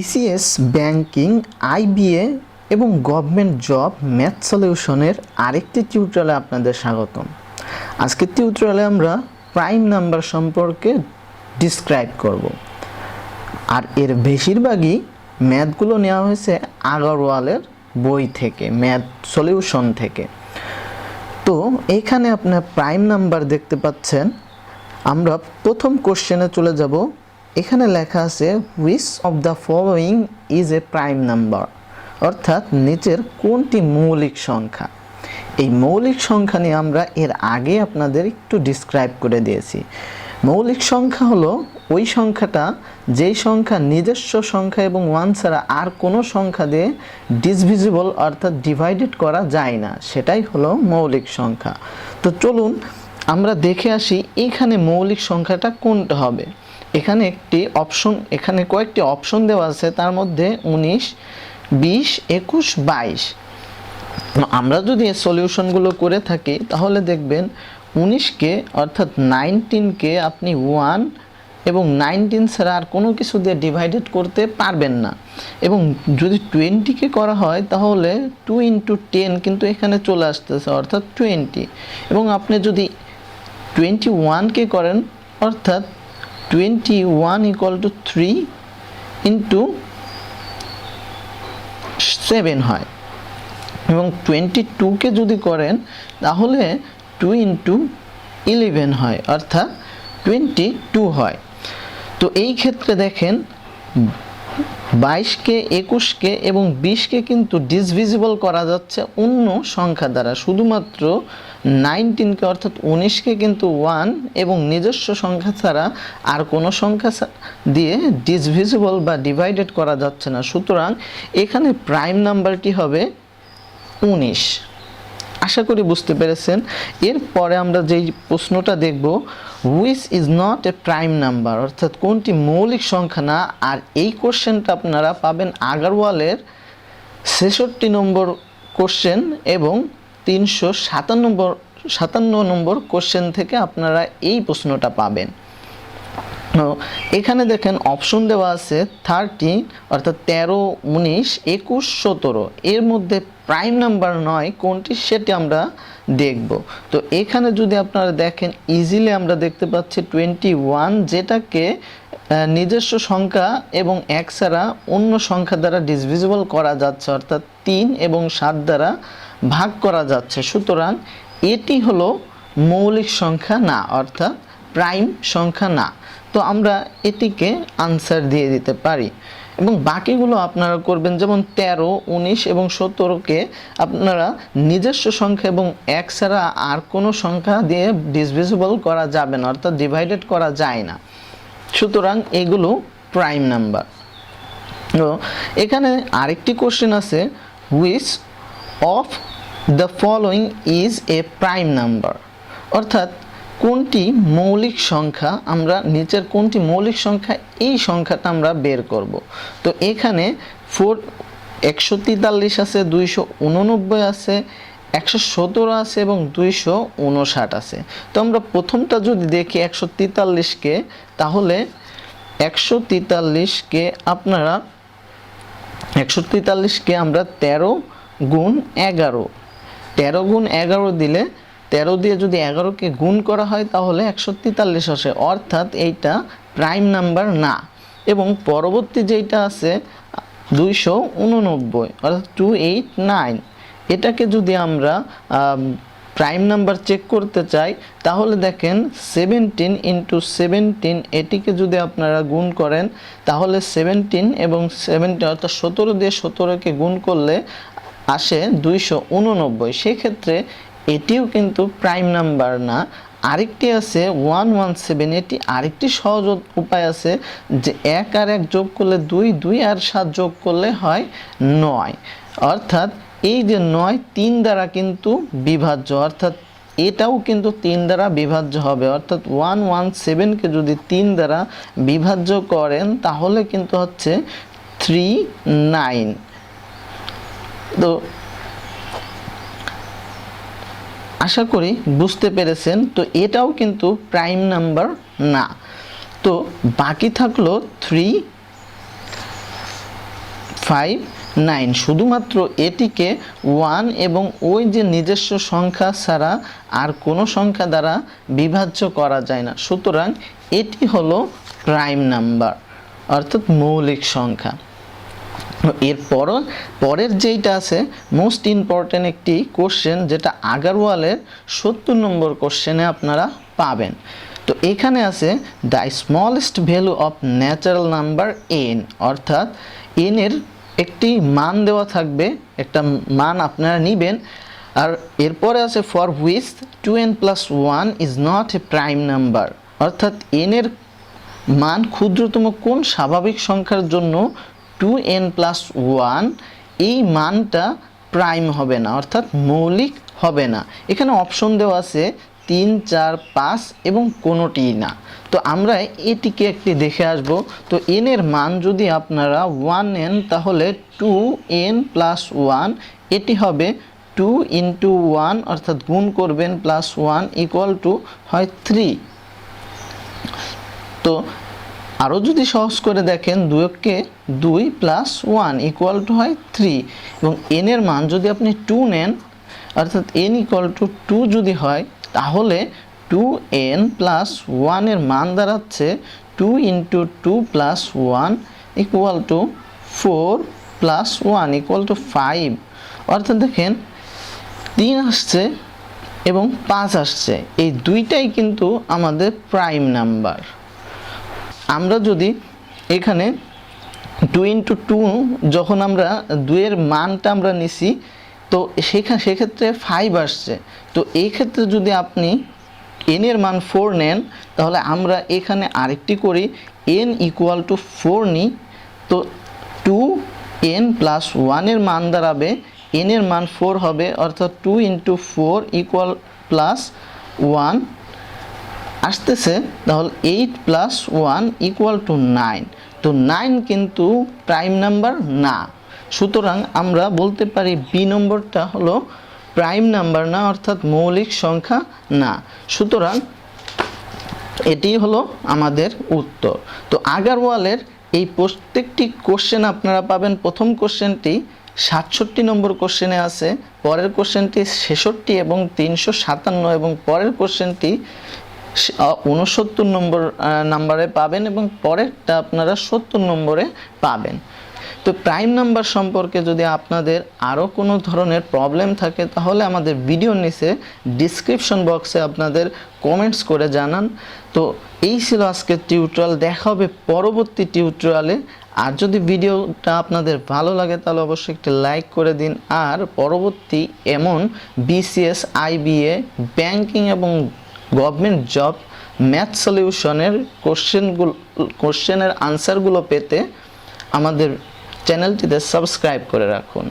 BCS banking IBA এবং government job math সলিউশনের আরেকটি টিউটোরিয়ালে আপনাদের স্বাগতম। আজকের টিউটোরিয়ালে আমরা প্রাইম নাম্বার সম্পর্কে ডিসক্রাইব করব। আর এর বেশিরভাগই ম্যাথগুলো নেওয়া হয়েছে আগারওয়ালের বই থেকে, ম্যাথ সলিউশন থেকে। তো এখানে আপনার প্রাইম নাম্বার দেখতে পাচ্ছেন। আমরা প্রথম কোশ্চেনে চলে যাব। এখানে লেখা আছে which of the following is a prime number, অর্থাৎ নিচের কোনটি মৌলিক সংখ্যা। এই মৌলিক সংখ্যা নিয়ে আমরা এর আগে আপনাদের একটু ডিসক্রাইব করে দিয়েছি। মৌলিক সংখ্যা হলো ওই সংখ্যাটা যেই সংখ্যা নিজস্ব সংখ্যা এবং ওয়ান ছাড়া আর কোনো সংখ্যা দিয়ে ডিসভিজিবল অর্থাৎ ডিভাইডেড করা যায় না, সেটাই হলো মৌলিক সংখ্যা। তো চলুন আমরা দেখে আসি এখানে মৌলিক সংখ্যাটা কোনটা হবে। এখানে কয়েকটি অপশন দেওয়া আছে, তার মধ্যে 19, 20, 21, 22। আমরা যদি এই সলিউশনগুলো করে থাকি তাহলে দেখবেন 19কে অর্থাৎ 19কে আপনি 1 এবং 19 ছাড়া আর কোনো কিছু দিয়ে ডিভাইডেড করতে পারবেন না। এবং যদি 20কে করা হয় তাহলে 2 × 10 কিন্তু এখানে চলে আসতেছে, অর্থাৎ 20। এবং আপনি যদি 21কে করেন অর্থাৎ 21 = 3 × 7 হয়। এবং 22কে যদি করেন তাহলে 2 × 11 হয়, অর্থাৎ 22 হয়। তো এই ক্ষেত্রে দেখেন 22কে, 21কে এবং 20কে কিন্তু ডিসভিজিবল করা যাচ্ছে অন্য সংখ্যা দ্বারা। শুধুমাত্র 19কে অর্থাৎ 19কে কিন্তু 1 এবং নিজস্ব সংখ্যা ছাড়া আর কোনো সংখ্যা দিয়ে ডিসভিজিবল বা ডিভাইডেড করা যাচ্ছে না। সুতরাং এখানে প্রাইম নাম্বারটি হবে 19। আশা করি বুঝতে পেরেছেন। এরপরে আমরা যেই প্রশ্নটা দেখব, which is not a prime number, অর্থাৎ কোনটি মৌলিক সংখ্যা না। আর এই কোশ্চেনটা আপনারা পাবেন আগারওয়ালের 66 নম্বর কোশ্চেন এবং 357 নম্বর কোশ্চেন থেকে আপনারা এই প্রশ্নটা পাবেন। এখানে দেখেন অপশন দেওয়া আছে 13 অর্থাৎ 13, 19, 21, 17। এর মধ্যে প্রাইম নাম্বার নয় কোনটি সেটি আমরা দেখব। তো এখানে যদি আপনারা দেখেন ইজিলি আমরা দেখতে পাচ্ছি 21, যেটাকে নিজস্ব সংখ্যা এবং 1 ছাড়া অন্য সংখ্যা দ্বারা ডিসভিজিবল করা যাচ্ছে, অর্থাৎ 3 এবং 7 দ্বারা ভাগ করা যাচ্ছে। সুতরাং এটি হলো মৌলিক সংখ্যা না, অর্থাৎ প্রাইম সংখ্যা না। তো আমরা এটিকে আনসার দিয়ে দিতে পারি। এবং বাকিগুলো আপনারা করবেন, যেমন 13, 19 এবং 17কে আপনারা নিজস্ব সংখ্যা এবং 1 ছাড়া আর কোনো সংখ্যা দিয়ে ডিসভিজিবল করা যাবে না, অর্থাৎ ডিভাইডেড করা যায় না। সুতরাং এগুলো প্রাইম নাম্বার। তো এখানে আরেকটি কোশ্চেন আছে, which of the following is a prime number, অর্থাৎ কোনটি মৌলিক সংখ্যা। আমরা নিচের কোনটি মৌলিক সংখ্যা এই সংখ্যাটা আমরা বের করব। তো এখানে 143 আছে, 289 আছে, 117 আছে এবং 259 আছে। তো আমরা প্রথমটা যদি দেখি 143কে, তাহলে 143কে আমরা 13 × 11, 13 × 11 দিলে 13 দিয়ে যদি 11কে গুণ করা হয় তাহলে 143 আসে, অর্থাৎ এইটা প্রাইম নাম্বার না। এবং পরবর্তী যেটা আছে 289 অর্থাৎ 289, এটাকে যদি আমরা প্রাইম নাম্বার চেক করতে চাই তাহলে দেখেন 17 × 17, এটিকে যদি আপনারা গুণ করেন তাহলে 17 এবং 17 অর্থাৎ 17 দিয়ে 17কে গুণ করলে আসে 289। সেক্ষেত্রে এটিও কিন্তু প্রাইম নাম্বার না। আরেকটি আছে 117, এটি আরেকটি সহজ উপায় আছে যে 1 আর 1 যোগ করলে 2, 2 আর 7 যোগ করলে হয় 9, অর্থাৎ এই যে 9 3 দ্বারা কিন্তু বিভাজ্য, অর্থাৎ এটাও কিন্তু 3 দ্বারা বিভাজ্য হবে। অর্থাৎ 117কে যদি 3 দ্বারা বিভাজ্য করেন তাহলে কিন্তু হচ্ছে 39। তো আশা করি বুঝতে পেরেছেন। তো এটাও কিন্তু প্রাইম নাম্বার না। তো বাকি থাকলো 3 59 শুধুমাত্র এটিকে 1 এবং ওই যে নিজস্ব সংখ্যা ছাড়া আর কোনো সংখ্যা দ্বারা বিভাজ্য করা যায় না, সুতরাং এটি হলো প্রাইম নাম্বার অর্থাৎ মৌলিক সংখ্যা। পরের যেটা আছে মোস্ট ইম্পর্টেন্ট একটি কোশ্চেন, যেটা আগারওয়ালের 70 নম্বর কোশ্চেনে আপনারা পাবেন। তো এখানে আছে the smallest value of natural number N, অর্থাৎ এন এর একটি মান দেওয়া থাকবে, একটা মান আপনারা নেবেন। আর এরপরে আছে for which 2n+1 is not a prime number, অর্থাৎ এন এর মান ক্ষুদ্রতম কোন স্বাভাবিক সংখ্যার জন্য 2n+1 এই মানটা প্রাইম হবে না, অর্থাৎ মৌলিক হবে না। এখানে অপশন দেওয়া আছে 3, 4, 5 এবং কোনোটিই না। তো আমরা এটিকে একটি দেখে আসব। তো n এর মান যদি আপনারা 1 নেন তাহলে 2n+1 এটি হবে 2 × 1 অর্থাৎ গুণ করবেন +1 হয় 3। তো আরও যদি সহজ করে দেখেন 2কে 2 + 1 হয় 3 এবং n এর মান যদি আপনি 2 নেন অর্থাৎ n = 2 যদি হয় তাহলে 2n+1 এর মান দাঁড়াচ্ছে 2 × 2 + 1 = 4 + 1 = 5। অর্থাৎ দেখেন 3 আসছে এবং 5 আসছে, এই দুইটাই কিন্তু আমাদের প্রাইম নাম্বার। আমরা যদি এখানে 2 × 2 যখন আমরা 2 এর মানটা আমরা নিছি তো সেক্ষেত্রে 5 আসছে। তো এই ক্ষেত্রে যদি আপনি n এর মান 4 নেন তাহলে আমরা এখানে আরেকটি করি n = 4 নিই। তো 2n+1 এর মান দাঁড়াবে, n এর মান 4 হবে অর্থাৎ 2 × 4 = +1 আসতেছে, তাহলে 8 + 1 = 9। তো 9 কিন্তু প্রাইম নাম্বার না, সুতরাং আমরা বলতে পারি বি নম্বরটা হলো প্রাইম নাম্বার না, অর্থাৎ মৌলিক সংখ্যা না। সুতরাং এটি হলো আমাদের উত্তর। তো আগারওয়ালের এই প্রত্যেকটি কোশ্চেন আপনারা পাবেন। প্রথম কোশ্চেনটি 67 নম্বর কোশ্চেনে আছে, পরের কোশ্চেনটি 66 এবং 357 এবং পরের কোশ্চেনটি 69 নাম্বারে পাবেন এবং পরেরটা আপনারা 70 নম্বরে পাবেন। তো প্রাইম নাম্বার সম্পর্কে যদি আপনাদের আরও কোনো ধরনের প্রবলেম থাকে তাহলে আমাদের ভিডিওর নিচে ডিসক্রিপশন বক্সে আপনাদের কমেন্টস করে জানান। তো এই ছিল আজকের টিউটোরিয়াল, দেখা হবে পরবর্তী টিউটোরিয়ালে। আর যদি ভিডিওটা আপনাদের ভালো লাগে তাহলে অবশ্যই একটি লাইক করে দিন। আর পরবর্তী এমন BCS, IBA, ব্যাংকিং এবং গভর্নমেন্ট জব ম্যাথ সলিউশনের কোশ্চেনের আনসারগুলো পেতে আমাদের চ্যানেলটিতে সাবস্ক্রাইব করে রাখুন।